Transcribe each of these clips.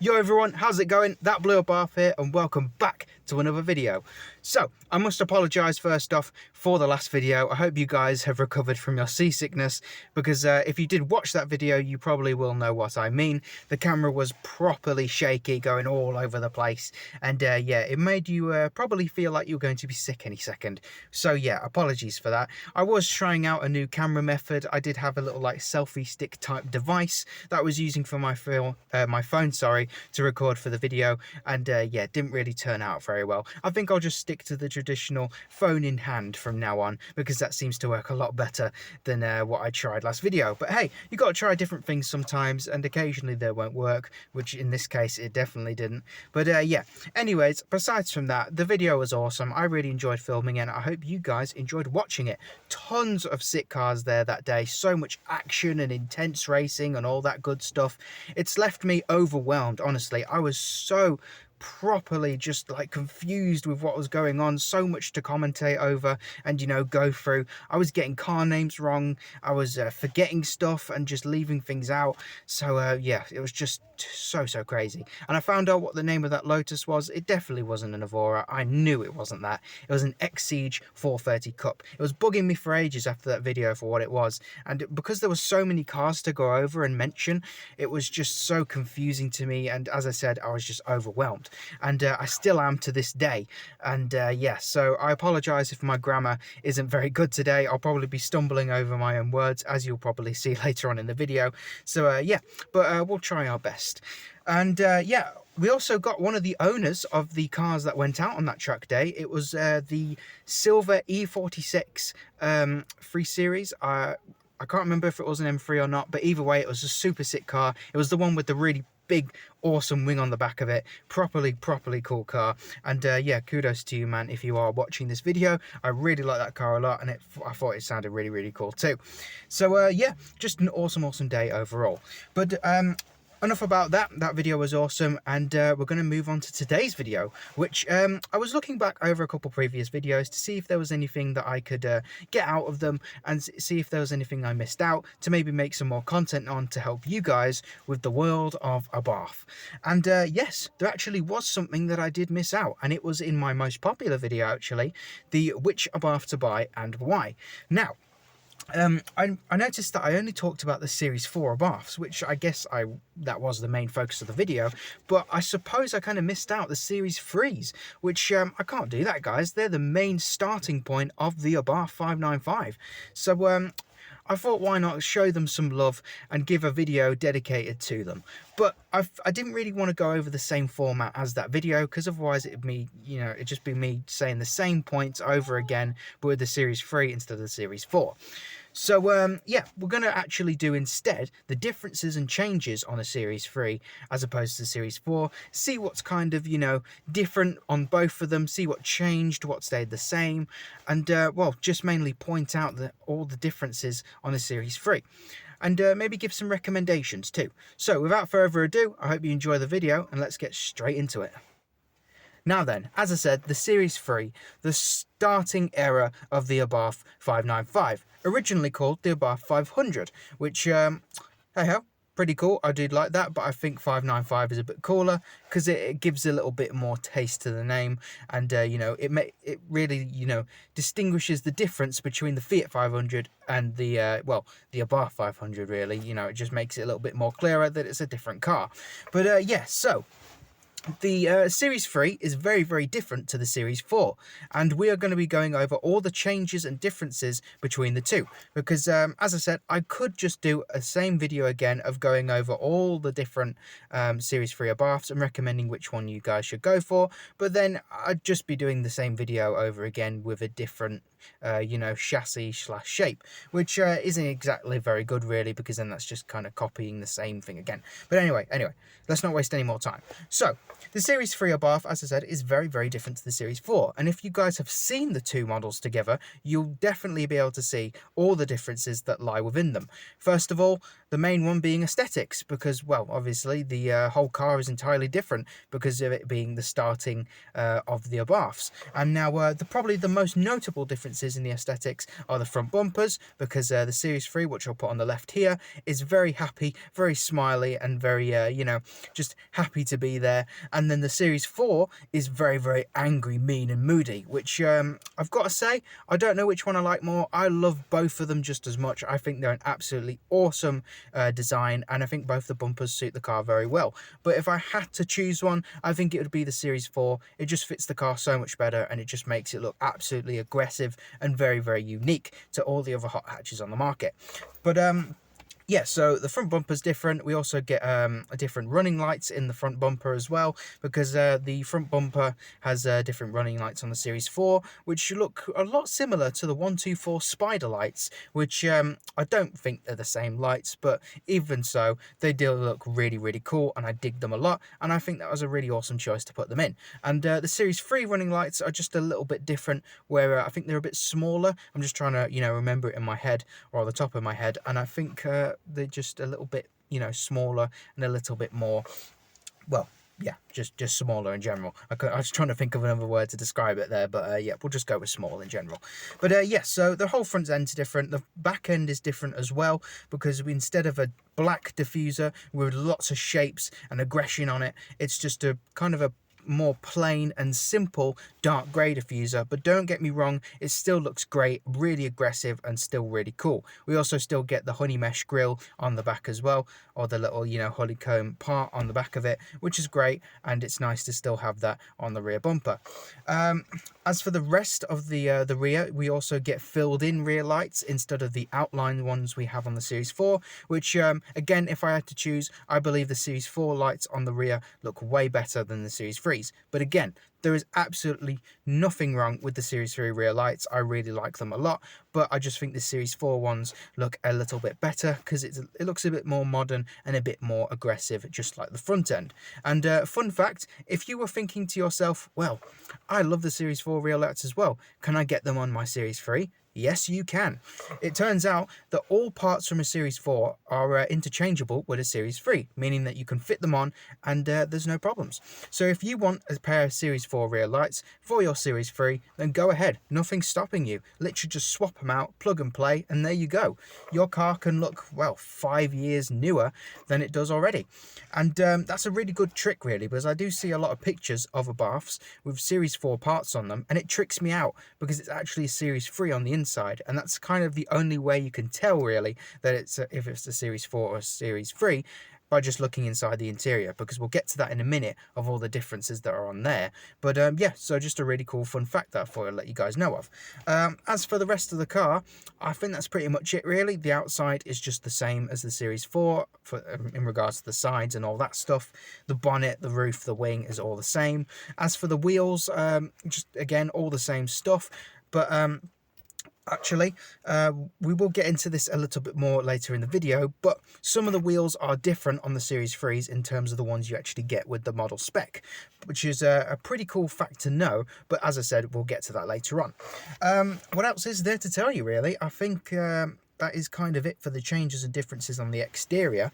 Yo everyone, how's it going? That Blue Abarth here and welcome back to another video. So, I must apologise first off for the last video. I hope you guys have recovered from your seasickness because if you did watch that video you probably will know what I mean. The camera was properly shaky, going all over the place, and yeah, it made you probably feel like you were going to be sick any second. So yeah, apologies for that. I was trying out a new camera method. I did have a little like selfie stick type device that I was using for my phone, to record for the video, and yeah, didn't really turn out very well. I think I'll just stick to the traditional phone in hand from now on because that seems to work a lot better than what I tried last video. But hey, you got to try different things sometimes, and occasionally they won't work, which in this case it definitely didn't. But yeah, anyways, besides from that, the video was awesome. I really enjoyed filming it and I hope you guys enjoyed watching it. Tons of sick cars there that day, so much action and intense racing and all that good stuff. It's left me overwhelmed, honestly. I was so properly just like confused with what was going on, so much to commentate over and, you know, go through. I was getting car names wrong, I was forgetting stuff and just leaving things out. So yeah, it was just so crazy. And I found out what the name of that Lotus was. It definitely wasn't an Evora. I knew it wasn't that. It was an X-Siege 430 Cup. It was bugging me for ages after that video for what it was, and because there were so many cars to go over and mention, it was just so confusing to me, and as I said, I was just overwhelmed. And I still am to this day. And yeah, so I apologise if my grammar isn't very good today. I'll probably be stumbling over my own words, as you'll probably see later on in the video. So yeah, but we'll try our best. And yeah, we also got one of the owners of the cars that went out on that track day. It was the silver E46 3 Series. I can't remember if it was an M3 or not, but either way, it was a super sick car. It was the one with the really big awesome wing on the back of it. Properly cool car. And yeah, kudos to you, man, if you are watching this video. I really like that car a lot, and I thought it sounded really cool too. So yeah, just an awesome day overall. But enough about that. That video was awesome, and we're going to move on to today's video, which I was looking back over a couple previous videos to see if there was anything that I could get out of them, and see if there was anything I missed out to maybe make some more content on to help you guys with the world of Abarth. And yes, there actually was something that I did miss out, and it was in my most popular video actually, the which Abarth to buy and why. Now, I noticed that I only talked about the Series 4 Abarths, which I guess that was the main focus of the video, but I suppose I kind of missed out the Series 3s, which I can't do that, guys. They're the main starting point of the Abarth 595. So I thought, why not show them some love and give a video dedicated to them. But I didn't really want to go over the same format as that video, because otherwise it'd just be me saying the same points over again, but with the Series 3 instead of the Series 4. So yeah, we're going to actually do instead the differences and changes on a Series 3 as opposed to the Series 4. See what's kind of, you know, different on both of them, see what changed, what stayed the same, and well, just mainly point out all the differences on the Series 3. And maybe give some recommendations too. So without further ado, I hope you enjoy the video, and let's get straight into it. Now then, as I said, the Series 3, the starting era of the Abarth 595, originally called the Abarth 500, which, hey ho, pretty cool. I did like that, but I think 595 is a bit cooler because it gives a little bit more taste to the name, and you know, it really, you know, distinguishes the difference between the Fiat 500 and the well, the Abarth 500. Really, you know, it just makes it a little bit more clearer that it's a different car. But yeah, so the Series 3 is very different to the Series 4, and we are going to be going over all the changes and differences between the two, because as I said, I could just do a same video again of going over all the different Series 3 Abarths and recommending which one you guys should go for, but then I'd just be doing the same video over again with a different you know, chassis / shape, which isn't exactly very good really, because then that's just kind of copying the same thing again. But anyway, let's not waste any more time. So the Series 3 Abarth, as I said, is very, very different to the Series 4. And if you guys have seen the two models together, you'll definitely be able to see all the differences that lie within them. First of all, the main one being aesthetics, because, well, obviously the whole car is entirely different because of it being the starting of the Abarths. And now probably the most notable differences in the aesthetics are the front bumpers, because the Series 3, which I'll put on the left here, is very happy, very smiley, and very, just happy to be there. And then the Series 4 is very, very angry, mean, and moody, which I've got to say, I don't know which one I like more. I love both of them just as much. I think they're an absolutely awesome design, and I think both the bumpers suit the car very well. But if I had to choose one, I think it would be the Series 4. It just fits the car so much better, and it just makes it look absolutely aggressive and very, very unique to all the other hot hatches on the market. But yeah, so the front bumper's different. We also get different running lights in the front bumper as well, because the front bumper has different running lights on the Series 4, which look a lot similar to the 124 Spider lights, which I don't think they're the same lights, but even so, they do look really, really cool, and I dig them a lot, and I think that was a really awesome choice to put them in. And the Series 3 running lights are just a little bit different, where I think they're a bit smaller. I'm just trying to, remember it in my head, or on the top of my head, and I think they're just a little bit, smaller and a little bit more, well, yeah, just smaller in general. I was trying to think of another word to describe it there, but yeah, we'll just go with small in general. But yeah, so the whole front end's different. The back end is different as well, because instead of a black diffuser with lots of shapes and aggression on it, it's just a kind of a more plain and simple dark grey diffuser. But don't get me wrong, it still looks great, really aggressive, and still really cool. We also still get the honey mesh grille on the back as well, or the little honeycomb part on the back of it, which is great, and it's nice to still have that on the rear bumper. As for the rest of the rear, we also get filled in rear lights instead of the outlined ones we have on the Series 4, which again, if I had to choose, I believe the Series 4 lights on the rear look way better than the Series 3s. But again, there is absolutely nothing wrong with the Series 3 rear lights. I really like them a lot, but I just think the Series 4 ones look a little bit better because it looks a bit more modern and a bit more aggressive, just like the front end. And fun fact, if you were thinking to yourself, well, I love the Series 4 rear lights as well, can I get them on my Series 3? Yes, you can. It turns out that all parts from a Series 4 are interchangeable with a Series 3, meaning that you can fit them on and there's no problems. So if you want a pair of Series 4 rear lights for your Series 3, then go ahead. Nothing's stopping you. Literally just swap them out, plug and play, and there you go. Your car can look, well, 5 years newer than it does already. And that's a really good trick, really, because I do see a lot of pictures of Abarths with Series 4 parts on them, and it tricks me out because it's actually a Series 3 on the inside, and that's kind of the only way you can tell, really, that it's if it's a Series 4 or a Series 3, by just looking inside the interior, because we'll get to that in a minute of all the differences that are on there. But yeah, so just a really cool fun fact that I thought I'd let you guys know of. As for the rest of the car, I think that's pretty much it, really. The outside is just the same as the Series 4 in regards to the sides and all that stuff. The bonnet, the roof, the wing is all the same. As for the wheels, just again, all the same stuff. But actually, we will get into this a little bit more later in the video, but some of the wheels are different on the Series 3s in terms of the ones you actually get with the model spec, which is a pretty cool fact to know, but as I said, we'll get to that later on. What else is there to tell you, really? I think that is kind of it for the changes and differences on the exterior.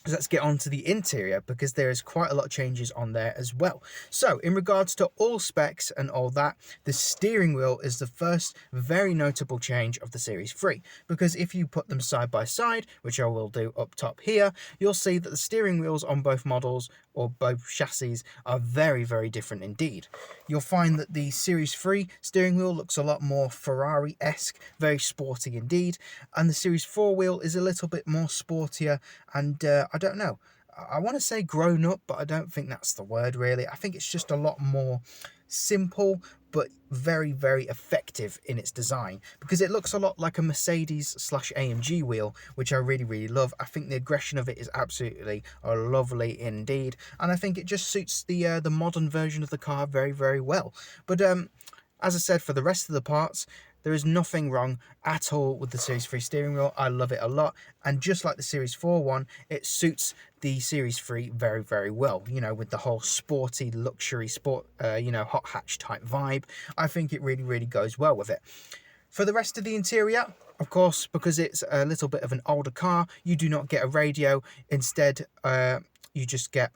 Let's get on to the interior, because there is quite a lot of changes on there as well. So in regards to all specs and all that, the steering wheel is the first very notable change of the Series 3, because if you put them side by side, which I will do up top here, you'll see that the steering wheels on both models or both chassis are very, very different indeed. You'll find that the Series 3 steering wheel looks a lot more Ferrari-esque, very sporty indeed, and the Series 4 wheel is a little bit more sportier and I don't know, I want to say grown up, but I don't think that's the word, really. I think it's just a lot more simple, but very, very effective in its design, because it looks a lot like a Mercedes/AMG wheel, which I really, really love. I think the aggression of it is absolutely lovely indeed, and I think it just suits the modern version of the car very, very well. But as I said, for the rest of the parts, there is nothing wrong at all with the Series 3 steering wheel. I love it a lot, and just like the Series 4 one, it suits the Series 3 very, very well, you know, with the whole sporty luxury sport, you know, hot hatch type vibe. I think it really, really goes well with it. For the rest of the interior, of course, because it's a little bit of an older car, you do not get a radio. Instead, you just get...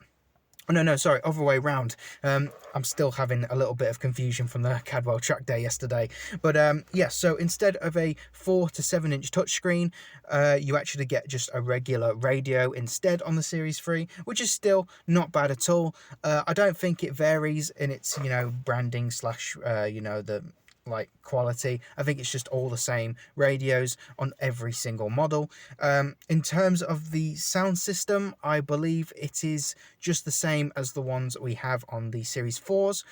Oh, no, sorry, other way around. I'm still having a little bit of confusion from the Cadwell track day yesterday. But yeah, so instead of a 4 to 7 inch touchscreen, you actually get just a regular radio instead on the Series 3, which is still not bad at all. I don't think it varies in its, you know, branding slash, you know, the like quality. I think it's just all the same radios on every single model. In terms of the sound system, I believe it is just the same as the ones we have on the Series 4s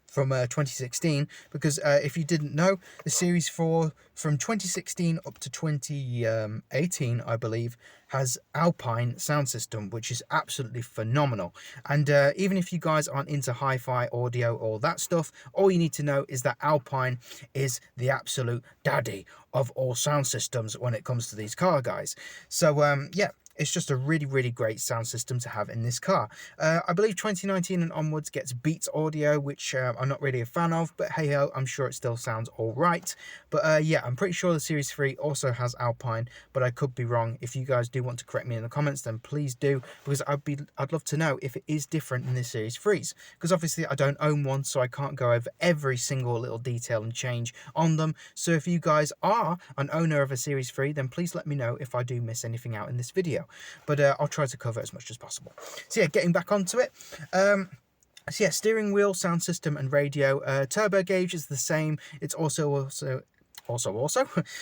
from 2016, because if you didn't know, the Series 4 from 2016 up to 2018, I believe, has Alpine sound system, which is absolutely phenomenal. And even if you guys aren't into hi-fi audio or that stuff, all you need to know is that Alpine is the absolute daddy of all sound systems when it comes to these car guys. So yeah, it's just a really, really great sound system to have in this car. I believe 2019 and onwards gets Beats audio, which I'm not really a fan of, but hey ho, I'm sure it still sounds all right. But yeah, I'm pretty sure the Series 3 also has Alpine, but I could be wrong. If you guys do want to correct me in the comments, then please do, because I'd love to know if it is different in the Series 3s, because obviously I don't own one, so I can't go over every single little detail and change on them. So if you guys are an owner of a Series 3, then please let me know if I do miss anything out in this video. But I'll try to cover as much as possible. So yeah, getting back onto it. So yeah, steering wheel, sound system, and radio. Turbo gauge is the same. It's also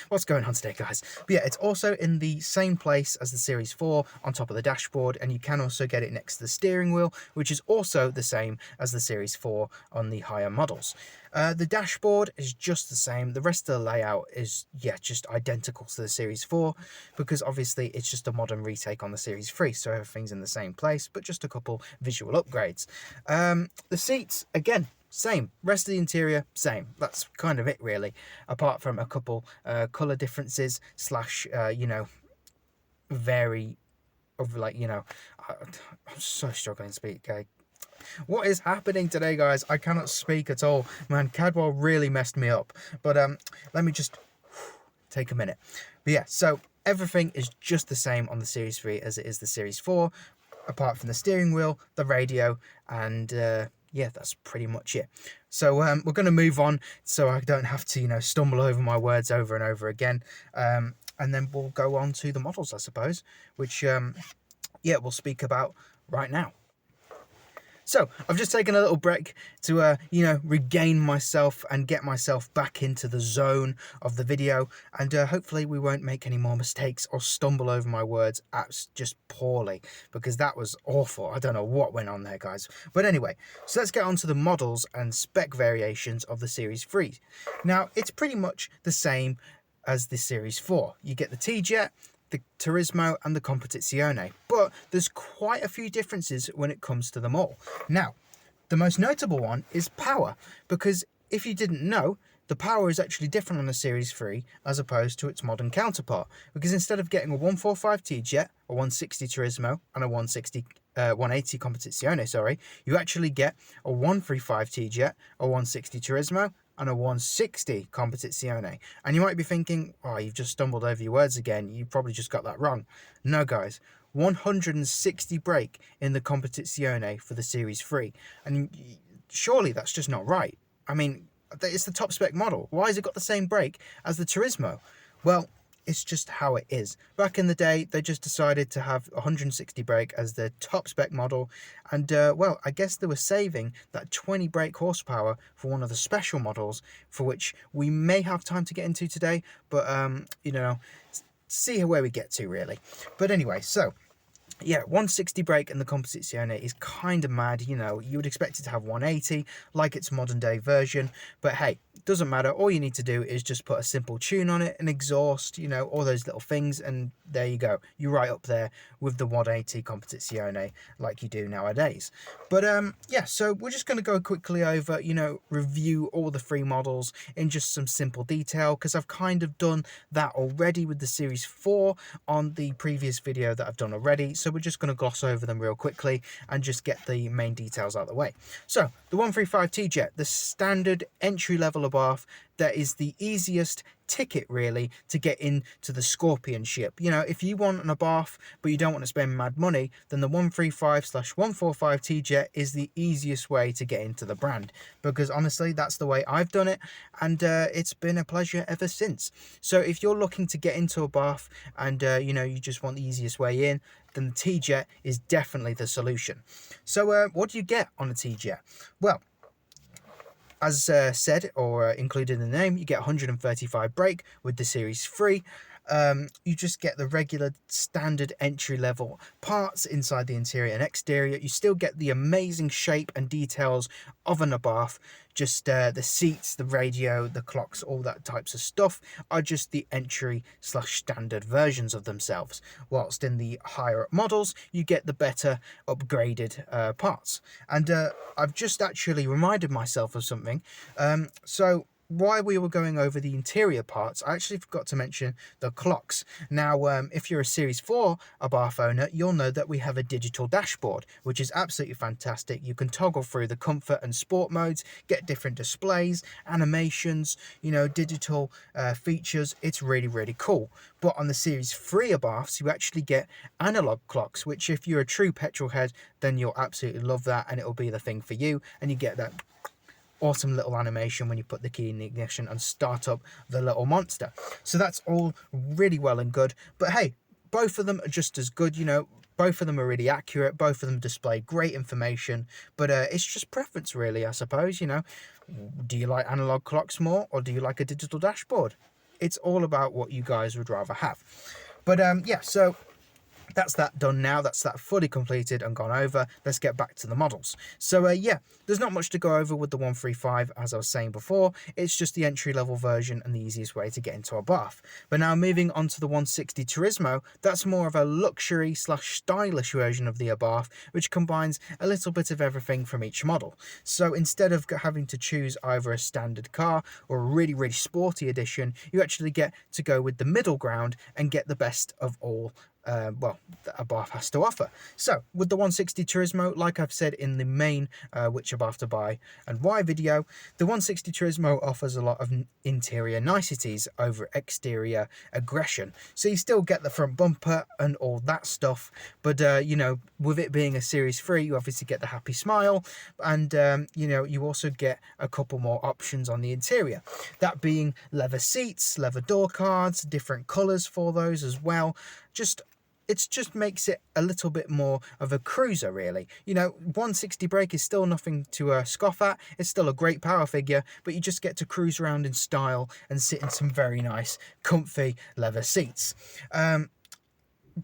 what's going on today, guys? But yeah, it's also in the same place as the Series 4 on top of the dashboard, and you can also get it next to the steering wheel, which is also the same as the Series 4 on the higher models. The dashboard is just the same. The rest of the layout is, yeah, just identical to the Series 4, because obviously it's just a modern retake on the Series 3, so everything's in the same place, but just a couple visual upgrades. The seats, again, same. Rest of the interior, same. That's kind of it, really, apart from a couple colour differences slash, you know, vary of, like, you know, I'm so struggling to speak, okay? What is happening today, guys? I cannot speak at all. Man, Cadwell really messed me up. But let me just take a minute. But yeah, so everything is just the same on the Series 3 as it is the Series 4, apart from the steering wheel, the radio, and yeah, that's pretty much it. So we're going to move on so I don't have to, you know, stumble over my words over and over again. And then we'll go on to the models, I suppose, which, yeah, we'll speak about right now. So I've just taken a little break to, you know, regain myself and get myself back into the zone of the video. And hopefully we won't make any more mistakes or stumble over my words just poorly, because that was awful. I don't know what went on there, guys. But anyway, so let's get on to the models and spec variations of the Series 3. Now, it's pretty much the same as the Series 4. You get the T-Jet, the Turismo, and the Competizione, but there's quite a few differences when it comes to them all. Now, the most notable one is power, because if you didn't know, the power is actually different on the Series 3 as opposed to its modern counterpart, because instead of getting a 145 T-Jet, a 160 Turismo, and a 180 Competizione, sorry, you actually get a 135 T-Jet, a 160 Turismo, and a 160 Competizione. And you might be thinking, oh, you've just stumbled over your words again. You probably just got that wrong. No, guys. 160 brake in the Competizione for the Series 3. And surely that's just not right. I mean, it's the top spec model. Why has it got the same brake as the Turismo? Well, it's just how it is. Back in the day, they just decided to have 160 brake as their top spec model, and well, I guess they were saving that 20 brake horsepower for one of the special models, for which we may have time to get into today, but you know, see where we get to, really. But anyway, so yeah, 160 brake and the composite Sione is kind of mad. You know, you would expect it to have 180 like its modern day version, but hey, doesn't matter. All you need to do is just put a simple tune on it, an exhaust, you know, all those little things, and there you go. You're right up there with the 180 composite Sione like you do nowadays. But yeah, so we're just going to go quickly over, you know, review all the three models in just some simple detail, because I've kind of done that already with the Series 4 on the previous video that I've done already. So we're just going to gloss over them real quickly and just get the main details out of the way. So the 135 T-Jet, the standard entry level Abarth, that is the easiest ticket really to get into the Scorpion ship. You know, if you want an Abarth but you don't want to spend mad money, then the 135/145 T-Jet is the easiest way to get into the brand, because honestly that's the way I've done it, and it's been a pleasure ever since. So if you're looking to get into Abarth and you know, you just want the easiest way in, then the T-Jet is definitely the solution. So what do you get on a T-Jet? Well, as said, or included in the name, you get 135 brake with the Series 3. You just get the regular standard entry level parts inside the interior and exterior. You still get the amazing shape and details of an Abarth. Just the seats, the radio, the clocks, all that types of stuff are just the entry/standard versions of themselves. Whilst in the higher up models, you get the better upgraded parts. And I've just actually reminded myself of something. So while we were going over the interior parts, I actually forgot to mention the clocks. Now, if you're a Series 4 Abarth owner, you'll know that we have a digital dashboard, which is absolutely fantastic. You can toggle through the comfort and sport modes, get different displays, animations, you know, digital features. It's really, really cool. But on the Series 3 Abarths, you actually get analog clocks, which if you're a true petrol head, then you'll absolutely love that, and it'll be the thing for you, and you get that awesome little animation when you put the key in the ignition and start up the little monster. So that's all really well and good, but hey, both of them are just as good. You know, both of them are really accurate, both of them display great information, but it's just preference really, I suppose. You know, do you like analog clocks more, or do you like a digital dashboard? It's all about what you guys would rather have. But yeah, so that's that done now. That's that fully completed and gone over. Let's get back to the models. So yeah, there's not much to go over with the 135, as I was saying before. It's just the entry level version and the easiest way to get into Abarth. But now moving on to the 160 Turismo, that's more of a luxury/stylish version of the Abarth, which combines a little bit of everything from each model. So instead of having to choose either a standard car or a really, really sporty edition, you actually get to go with the middle ground and get the best of all well, that Abarth has to offer. So with the 160 Turismo, like I've said in the main which Abarth to buy and why video, the 160 Turismo offers a lot of interior niceties over exterior aggression. So you still get the front bumper and all that stuff, but you know, with it being a Series 3, you obviously get the happy smile, and you know, you also get a couple more options on the interior, that being leather seats, leather door cards, different colours for those as well. It just makes it a little bit more of a cruiser, really. You know, 160 brake is still nothing to scoff at. It's still a great power figure, but you just get to cruise around in style and sit in some very nice, comfy leather seats.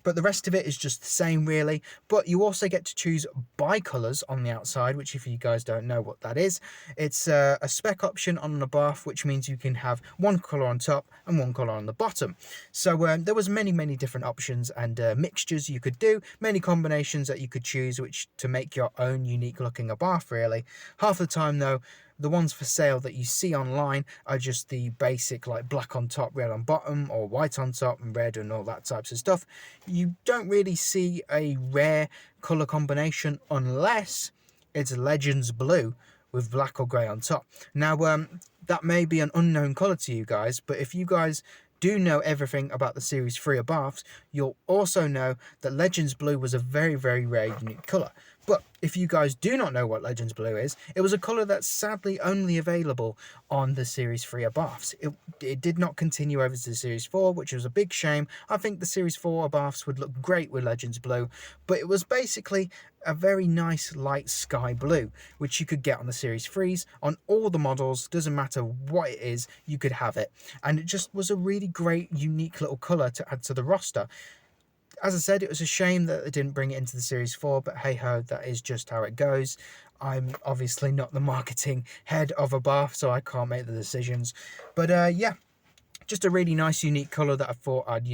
But the rest of it is just the same, really. But you also get to choose bi-colours on the outside, which if you guys don't know what that is, it's a spec option on an Abarth, which means you can have one colour on top and one colour on the bottom. So there was many different options and mixtures you could do, many combinations that you could choose, which to make your own unique looking Abarth, really. Half the time, though, the ones for sale that you see online are just the basic, like black on top, red on bottom, or white on top and red and all that types of stuff. You don't really see a rare colour combination unless it's Legends Blue with black or grey on top. Now, that may be an unknown colour to you guys, but if you guys do know everything about the Series 3 Abarths, you'll also know that Legends Blue was a very rare unique colour. But if you guys do not know what Legends Blue is, it was a colour that's sadly only available on the Series 3 Abarths. It did not continue over to the Series 4, which was a big shame. I think the Series 4 Abarths would look great with Legends Blue, but it was basically a very nice light sky blue, which you could get on the Series 3s. On all the models, doesn't matter what it is, you could have it. And it just was a really great, unique little colour to add to the roster. as I said, it was a shame that they didn't bring it into the Series 4, but hey-ho, that is just how it goes. I'm obviously not the marketing head of Abarth, so I can't make the decisions. But yeah, just a really nice, unique colour that I thought I'd,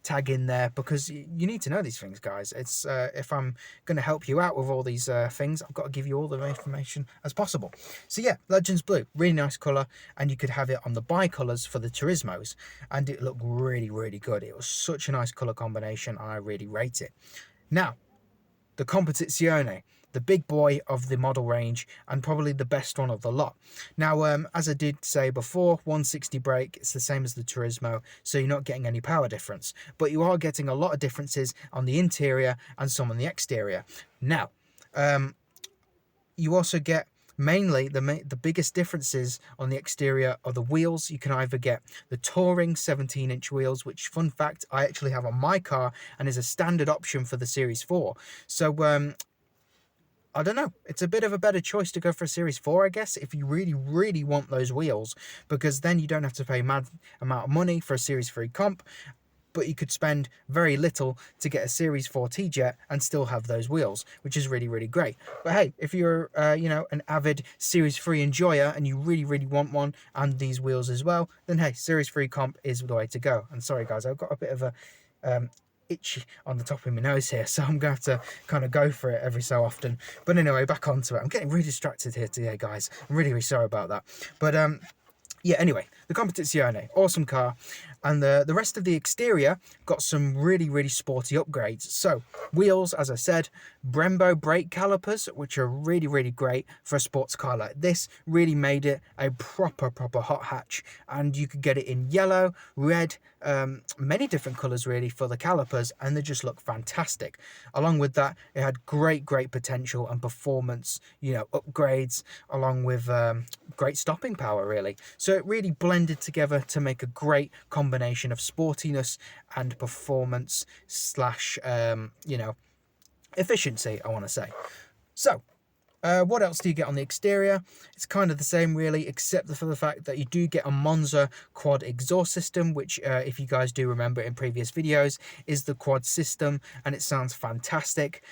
tag in there, because you need to know these things, guys. It's if I'm going to help you out with all these things, I've got to give you all the information as possible. So yeah, Legends Blue, really nice colour, and you could have it on the bicolours for the Turismos, and it looked really, really good. It was such a nice colour combination, and I really rate it. Now, the Competizione, the big boy of the model range, and probably the best one of the lot. Now, as I did say before, 160 brake, it's the same as the Turismo, so you're not getting any power difference, but you are getting a lot of differences on the interior and some on the exterior. Now, you also get mainly the biggest differences on the exterior are the wheels. You can either get the Touring 17-inch wheels, which, fun fact, I actually have on my car and is a standard option for the Series 4. So I don't know, it's a bit of a better choice to go for a Series 4, I guess, if you really, really want those wheels, because then you don't have to pay mad amount of money for a Series 3 comp, but you could spend very little to get a Series 4 T-Jet and still have those wheels, which is really, really great. But hey, if you're, an avid Series 3 enjoyer and you really, really want one and these wheels as well, then hey, Series 3 comp is the way to go. And sorry, guys, I've got a bit of a itchy on the top of my nose here, so I'm going to have to kind of go for it every so often. But anyway, back onto it. I'm getting really distracted here today, guys. I'm really, really sorry about that. But yeah, anyway, the Competizione, awesome car. And the rest of the exterior got some really, really sporty upgrades. So, wheels, as I said, Brembo brake calipers, which are really, really great for a sports car like this. Really made it a proper hot hatch. And you could get it in yellow, red, many different colours really for the calipers, and they just look fantastic. Along with that, it had great potential and performance, upgrades, along with great stopping power really. So it really blended together to make a great combination of sportiness and performance slash efficiency, I want to say. So what else do you get on the exterior? It's kind of the same really, except for the fact that you do get a Monza quad exhaust system, which if you guys do remember in previous videos, is the quad system, and it sounds fantastic.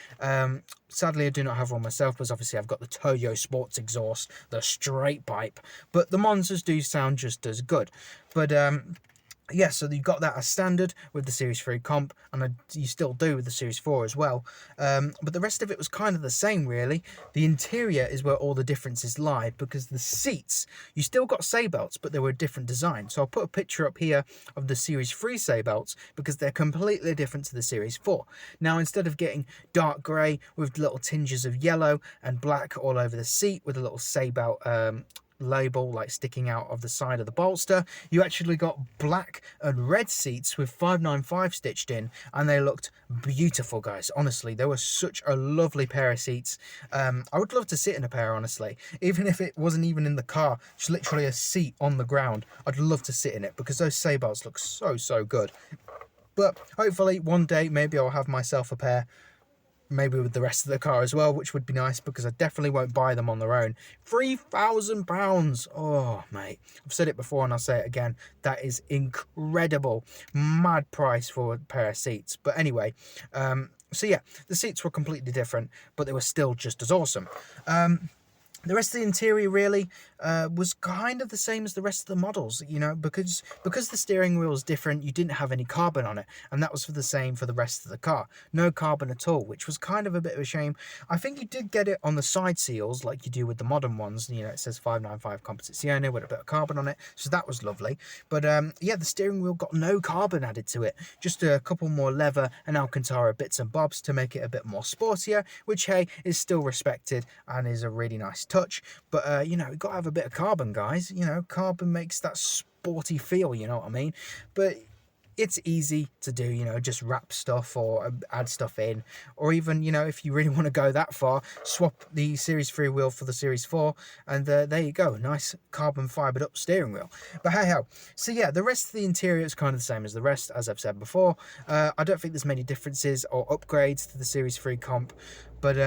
Sadly, I do not have one myself, because obviously I've got the Toyo Sports exhaust, the straight pipe, but the Monzas do sound just as good. But yeah, so you got that as standard with the Series 3 comp, and you still do with the Series 4 as well. But the rest of it was kind of the same, really. The interior is where all the differences lie, because the seats, you still got seatbelts, but they were a different design. So I'll put a picture up here of the Series 3 seatbelts, because they're completely different to the Series 4. Now, instead of getting dark grey with little tinges of yellow and black all over the seat with a little seatbelt label like sticking out of the side of the bolster, you actually got black and red seats with 595 stitched in, and they looked beautiful, guys. Honestly, they were such a lovely pair of seats. I would love to sit in a pair, honestly, even if it wasn't even in the car, just literally a seat on the ground. I'd love to sit in it, because those seatbelts look so good. But hopefully one day maybe I'll have myself a pair, maybe with the rest of the car as well, which would be nice, because I definitely won't buy them on their own. £3,000. Oh, mate. I've said it before and I'll say it again. That is incredible. Mad price for a pair of seats. But anyway, so yeah, the seats were completely different, but they were still just as awesome. The rest of the interior really was kind of the same as the rest of the models, because the steering wheel was different, you didn't have any carbon on it, and that was for the same for the rest of the car. No carbon at all, which was kind of a bit of a shame. I think you did get it on the side seals like you do with the modern ones. It says 595 Competizione with a bit of carbon on it, so that was lovely. But yeah, the steering wheel got no carbon added to it, just a couple more leather and Alcantara bits and bobs to make it a bit more sportier, which, hey, is still respected and is a really nice touch. But you've got to have a bit of carbon, guys. Carbon makes that sporty feel, you know what I mean? But it's easy to do, just wrap stuff or add stuff in, or even, if you really want to go that far, swap the Series 3 wheel for the Series 4, and there you go, nice carbon fibered up steering wheel. But hey ho, so yeah, the rest of the interior is kind of the same as the rest, as I've said before. I don't think there's many differences or upgrades to the Series 3 comp, but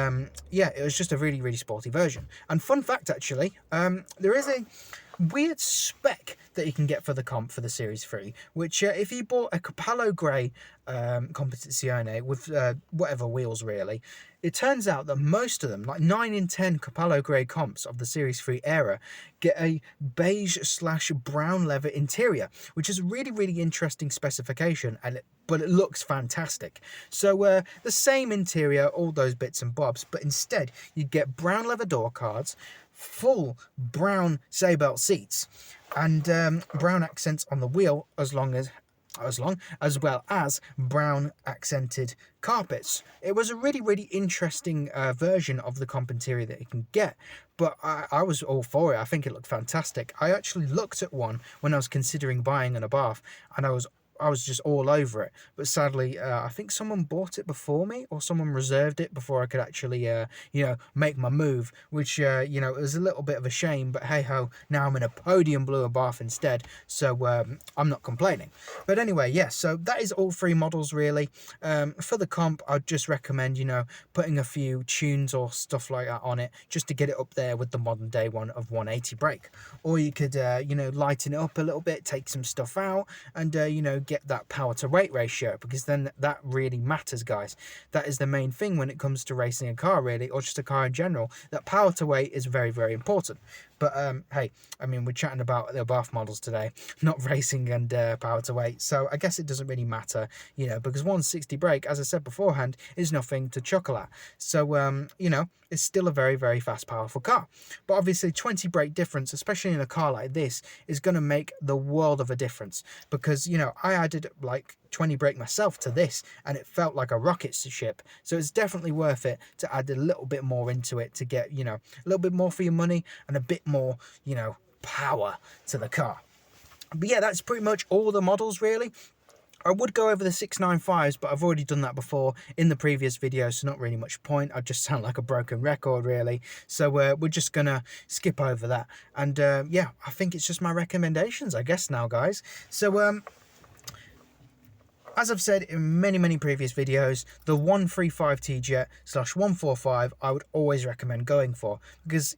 yeah, it was just a really sporty version. And fun fact, actually, there is a weird spec that you can get for the comp for the Series 3, which if you bought a Capello Grey Competizione with whatever wheels really, it turns out that most of them, like 9 in 10 Capello Grey comps of the Series 3 era, get a beige/brown leather interior, which is a really, really interesting specification, but it looks fantastic. So the same interior, all those bits and bobs, but instead you get brown leather door cards, full brown Seatbelt seats, and brown accents on the wheel, as well as brown accented carpets. It was a really, really interesting version of the comp interior that you can get, but I was all for it. I think it looked fantastic. I actually looked at one when I was considering buying an Abarth, and I was just all over it, but sadly I think someone bought it before me, or someone reserved it before I could actually make my move, which it was a little bit of a shame, but hey ho, now I'm in a podium blue Abarth instead, so I'm not complaining. But anyway, yes, so that is all 3 models really. For the comp, I'd just recommend putting a few tunes or stuff like that on it, just to get it up there with the modern day one of 180 brake. Or you could lighten it up a little bit, take some stuff out, and get that power to weight ratio, because then that really matters, guys. That is the main thing when it comes to racing a car really, or just a car in general. That power to weight is very, very important. But hey, I mean, we're chatting about the Abarth models today, not racing and power to weight, so I guess it doesn't really matter, because 160 brake, as I said beforehand, is nothing to chuckle at. So it's still a very, very fast, powerful car. But obviously 20 brake difference, especially in a car like this, is going to make the world of a difference, because I added like 20 brake myself to this, and it felt like a rocket ship. So it's definitely worth it to add a little bit more into it to get a little bit more for your money and a bit more power to the car. But yeah, that's pretty much all the models really. I would go over the 695s, but I've already done that before in the previous video, so not really much point. I just sound like a broken record really. So we're just gonna skip over that, and yeah, I think it's just my recommendations, I guess, now, guys. So as I've said in many, many previous videos, the 135T Jet /145 I would always recommend going for, because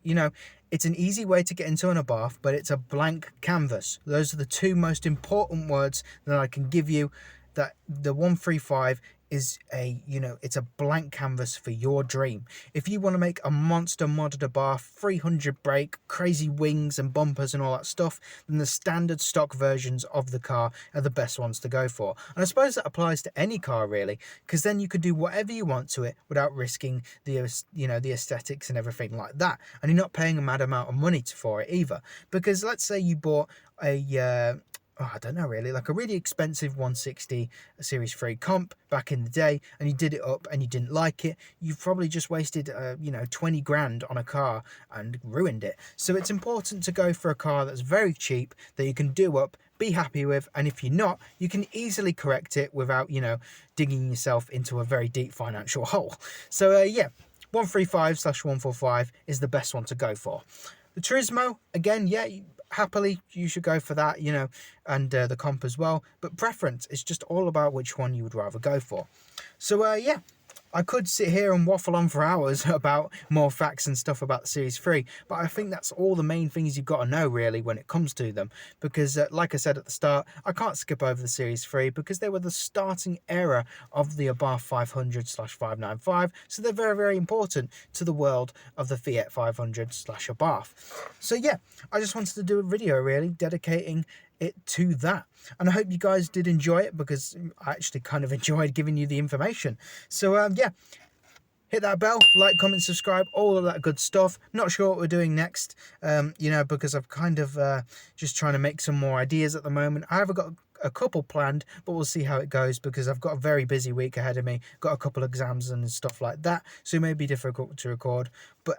it's an easy way to get into an Abarth, but it's a blank canvas. Those are the 2 most important words that I can give you. That the 135 is it's a blank canvas for your dream. If you want to make a monster modded Abarth, 300 brake, crazy wings and bumpers and all that stuff, then the standard stock versions of the car are the best ones to go for. And I suppose that applies to any car really, because then you could do whatever you want to it without risking the the aesthetics and everything like that, and you're not paying a mad amount of money for it either. Because let's say you bought a I don't know really, like a really expensive 160 Series 3 comp back in the day, and you did it up and you didn't like it, you've probably just wasted 20 grand on a car and ruined it. So it's important to go for a car that's very cheap, that you can do up, be happy with, and if you're not, you can easily correct it without digging yourself into a very deep financial hole. So yeah, 135/145 is the best one to go for. The Turismo, again, yeah, happily you should go for that, and the comp as well, but preference is just all about which one you would rather go for. So yeah, I could sit here and waffle on for hours about more facts and stuff about the Series 3, but I think that's all the main things you've got to know really when it comes to them, because like I said at the start, I can't skip over the Series 3 because they were the starting era of the Abarth 500/595, so they're very, very important to the world of the Fiat 500/Abarth. So yeah, I just wanted to do a video really dedicating it to that, and I hope you guys did enjoy it, because I actually kind of enjoyed giving you the information. So yeah, hit that bell, like, comment, subscribe, all of that good stuff. Not sure what we're doing next, because I've kind of just trying to make some more ideas at the moment. I haven't got a couple planned, but we'll see how it goes, because I've got a very busy week ahead of me, got a couple of exams and stuff like that, so it may be difficult to record, but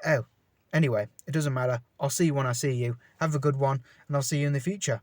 anyway, it doesn't matter. I'll see you when I see you. Have a good one, and I'll see you in the future.